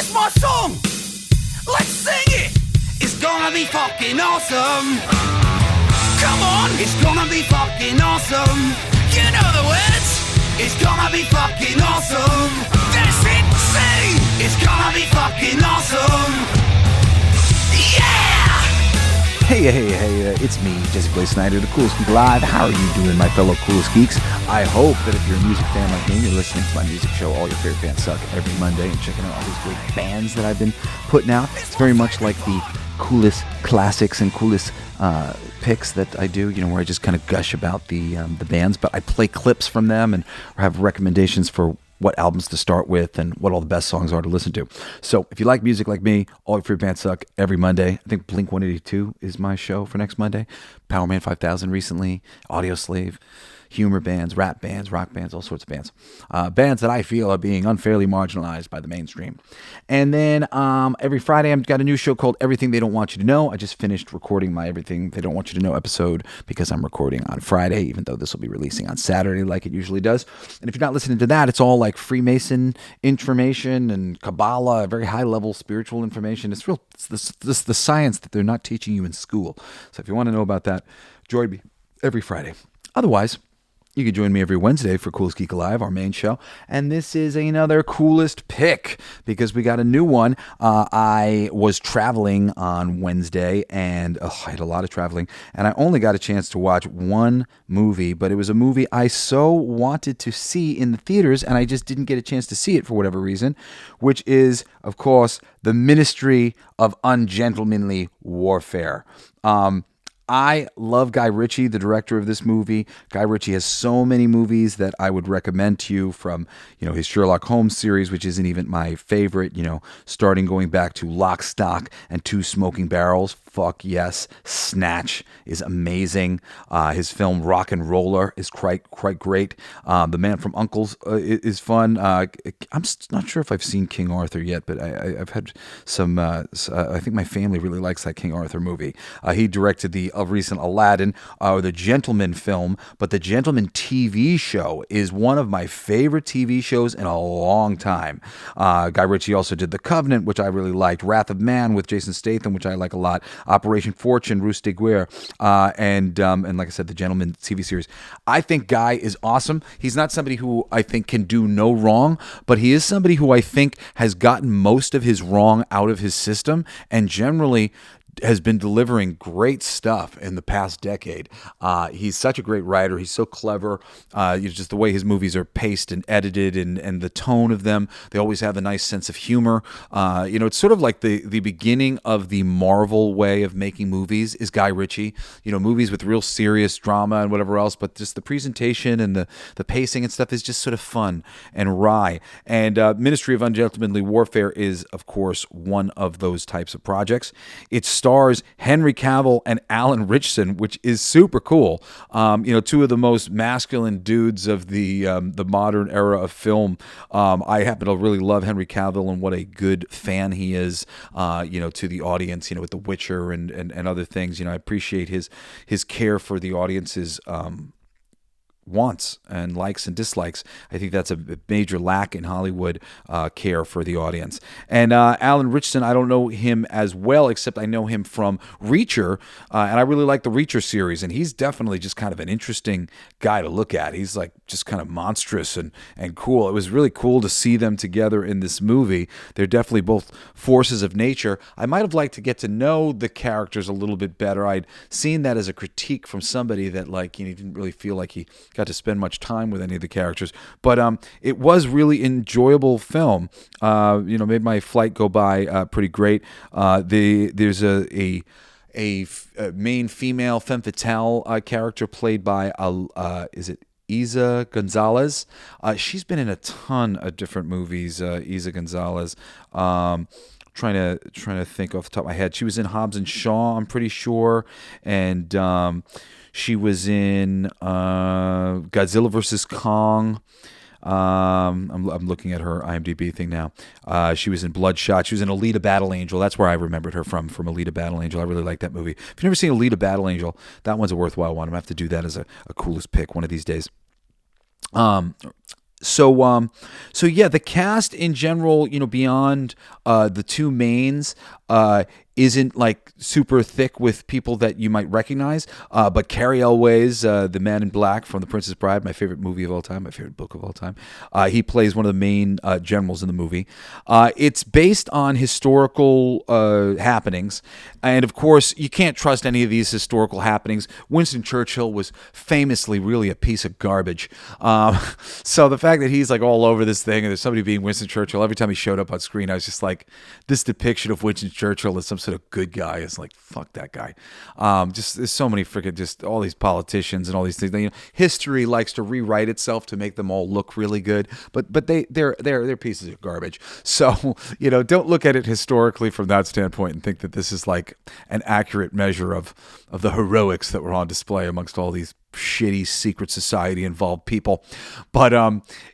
It's my song! Let's sing it! It's gonna be fucking awesome! Come on! It's gonna be fucking awesome! You know the words! It's gonna be fucking awesome! That's it! Sing! It's gonna be fucking awesome! Yeah! Hey, it's me, Jesse Blaze Snyder, the Coolest Geek Alive. How are you doing, my fellow Coolest Geeks? I hope that if you're a music fan like me, you're listening to my music show, All Your Favorite Bands Suck, every Monday, and checking out all these great bands that I've been putting out. It's very much like the coolest classics and coolest picks that I do, where I just kind of gush about the bands, but I play clips from them and have recommendations for what albums to start with and what all the best songs are to listen to. So if you like music like me, All Your Favorite Bands Suck every Monday. I think Blink 182 is my show for next Monday. Power Man 5000 recently, Audio Slave, humor bands, rap bands, rock bands, all sorts of bands. Bands that I feel are being unfairly marginalized by the mainstream. And then every Friday I've got a new show called Everything They Don't Want You to Know. I just finished recording my Everything They Don't Want You to Know episode because I'm recording on Friday, even though this will be releasing on Saturday like it usually does. And if you're not listening to that, it's all like Freemason information and Kabbalah, very high-level spiritual information. It's the science that they're not teaching you in school. So if you want to know about that, join me every Friday. Otherwise, you can join me every Wednesday for Coolest Geek Alive, our main show. And this is another coolest pick because we got a new one. I was traveling on Wednesday and I had a lot of traveling. And I only got a chance to watch one movie, but it was a movie I so wanted to see in the theaters and I just didn't get a chance to see it for whatever reason, which is, of course, The Ministry of Ungentlemanly Warfare. I love Guy Ritchie, the director of this movie. Guy Ritchie has so many movies that I would recommend to you from, his Sherlock Holmes series, which isn't even my favorite, starting going back to Lock, Stock, and Two Smoking Barrels. Fuck yes. Snatch is amazing. His film Rock and Roller is quite great. The Man from Uncle's is fun. I'm not sure if I've seen King Arthur yet, but I've had some, I think my family really likes that King Arthur movie. He directed the recent Aladdin, the Gentleman film, but the Gentleman TV show is one of my favorite TV shows in a long time. Guy Ritchie also did The Covenant, which I really liked, Wrath of Man with Jason Statham, which I like a lot, Operation Fortune, Ruth Guerre, and like I said, the Gentleman TV series. I think Guy is awesome. He's not somebody who I think can do no wrong, but he is somebody who I think has gotten most of his wrong out of his system and generally has been delivering great stuff in the past decade. He's such a great writer. He's so clever. Just the way his movies are paced and edited and the tone of them. They always have a nice sense of humor. It's sort of like the beginning of the Marvel way of making movies is Guy Ritchie. Movies with real serious drama and whatever else, but just the presentation and the pacing and stuff is just sort of fun and wry. And Ministry of Ungentlemanly Warfare is, of course, one of those types of projects. It stars Henry Cavill and Alan Ritchson, which is super cool. Two of the most masculine dudes of the modern era of film. I happen to really love Henry Cavill and what a good fan he is, to the audience, with The Witcher and other things. I appreciate his care for the audience's wants and likes and dislikes. I think that's a major lack in Hollywood care for the audience. And Alan Ritchson, I don't know him as well, except I know him from Reacher, and I really like the Reacher series, and he's definitely just kind of an interesting guy to look at. He's like just kind of monstrous and cool. It was really cool to see them together in this movie. They're definitely both forces of nature. I might have liked to get to know the characters a little bit better. I'd seen that as a critique from somebody that didn't really feel like he got to spend much time with any of the characters, but it was really enjoyable film. Made my flight go by pretty great. There's a main female femme fatale character played by is it Isa Gonzalez? She's been in a ton of different movies. Isa Gonzalez. Trying to think off the top of my head. She was in Hobbs and Shaw, I'm pretty sure, and she was in Godzilla vs. Kong. I'm looking at her IMDb thing now. She was in Bloodshot. She was in Alita Battle Angel. That's where I remembered her from Alita Battle Angel. I really like that movie. If you've never seen Alita Battle Angel, that one's a worthwhile one. I'm going to have to do that as a coolest pick one of these days. So yeah, the cast in general, beyond the two mains, isn't like super thick with people that you might recognize. But Cary Elwes, the Man in Black from The Princess Bride, my favorite movie of all time, my favorite book of all time, he plays one of the main generals in the movie. It's based on historical happenings, and of course, you can't trust any of these historical happenings. Winston Churchill was famously really a piece of garbage. So the fact that he's like all over this thing, and there's somebody being Winston Churchill, every time he showed up on screen, I was just like, this depiction of Winston Churchill as some sort of good guy is like, fuck that guy. Just there's so many freaking, just all these politicians and all these things. History likes to rewrite itself to make them all look really good, but they're pieces of garbage. So don't look at it historically from that standpoint and think that this is like an accurate measure of the heroics that were on display amongst all these shitty secret society involved people. But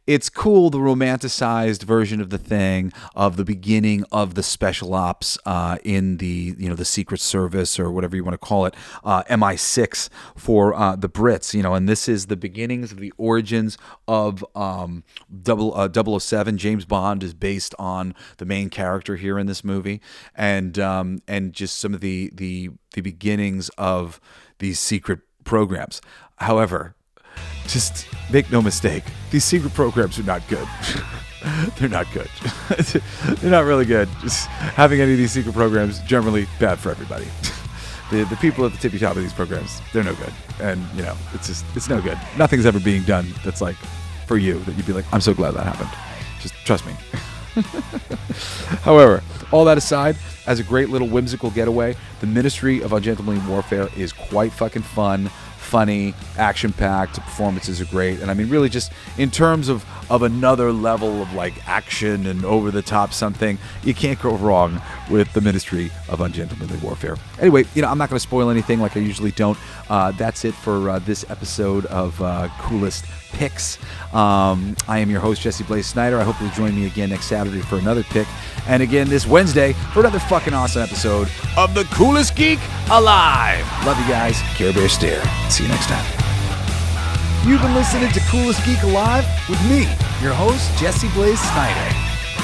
it's cool, the romanticized version of the thing, of the beginning of the special ops in the the Secret Service, or whatever you want to call it, MI6 for the Brits, and this is the beginnings of the origins of 007. James Bond is based on the main character here in this movie, and just some of the beginnings of these secret programs. However, just make no mistake, these secret programs are not good. They're not good. They're not really good. Just having any of these secret programs, generally bad for everybody. The people at the tippy top of these programs, they're no good. And, it's no good. Nothing's ever being done that's like for you, that you'd be like, I'm so glad that happened. Just trust me. However, all that aside, as a great little whimsical getaway, the Ministry of Ungentlemanly Warfare is quite fucking fun, funny, action-packed. The performances are great, and I mean, really, just in terms of another level of like action and over-the-top something, you can't go wrong with the Ministry of Ungentlemanly Warfare. Anyway, I'm not going to spoil anything like I usually don't. That's it for this episode of Coolest Picks. I am your host, Jesse Blaze Snyder. I hope you'll join me again next Saturday for another pick, and again this Wednesday for another fucking awesome episode of the Coolest Geek Alive. Love you guys. Care Bear Stare. See you next time. You've been listening to Coolest Geek Alive with me, your host, Jesse Blaze Snyder.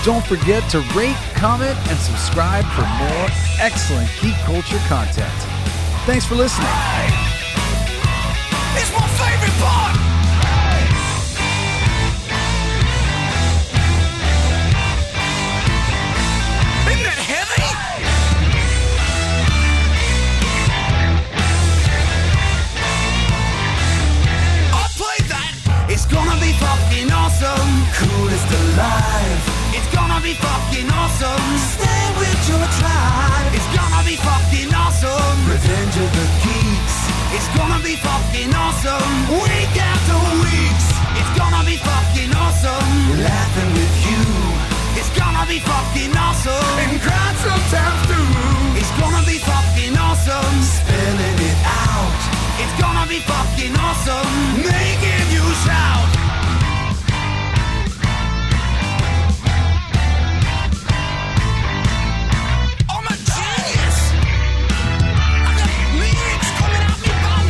Don't forget to rate, comment, and subscribe for more excellent geek culture content. Thanks for listening. It's my favorite part. Isn't that heavy? I'll play that. It's gonna be fucking awesome. Coolest alive. It's gonna be fucking awesome. Stay with your tribe. It's gonna be fucking awesome. Revenge of the Geeks. It's gonna be fucking awesome. Week after weeks. It's gonna be fucking awesome. Laughing with you. It's gonna be fucking awesome. And crying sometimes too. It's gonna be fucking awesome. Spelling it out. It's gonna be fucking awesome. Making you shout. I'm a genius. I got lyrics coming out me bum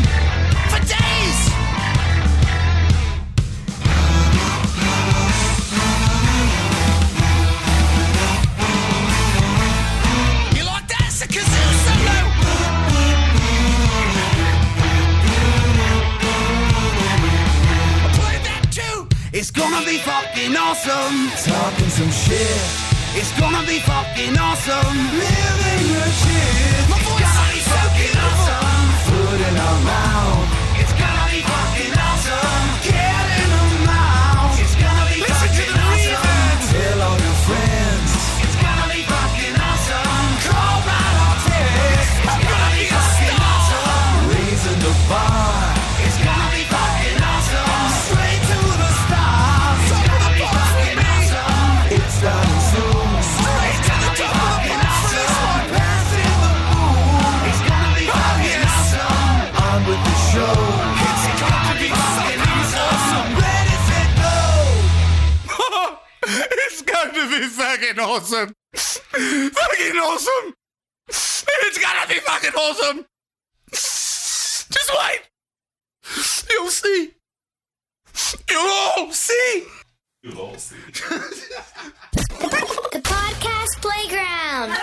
for days. You like that? It's a kazoo solo. I played that too. It's gonna be fucking awesome. Talking some shit. It's gonna be fucking awesome. Living your shit. My voice is fucking awesome. Food in our mouth. It's gonna be fucking awesome. Get in the mouth. It's gonna be fucking awesome. Tell all your friends. It's gonna be fucking awesome. Call right our text. It's gonna be fucking awesome. Raising the bar. It's gonna be fucking awesome. Straight to the stars. It's gonna be fucking awesome. It's starting soon. Straight to the top. Awesome. Passing the moon. It's gonna be fucking awesome. On with the show. It's gonna be fucking awesome. Ready, set, go. It's going to be fucking awesome. Fucking awesome. It's gonna be fucking awesome. Just wait. You'll see. You'll all see. We'll all see. The podcast playground.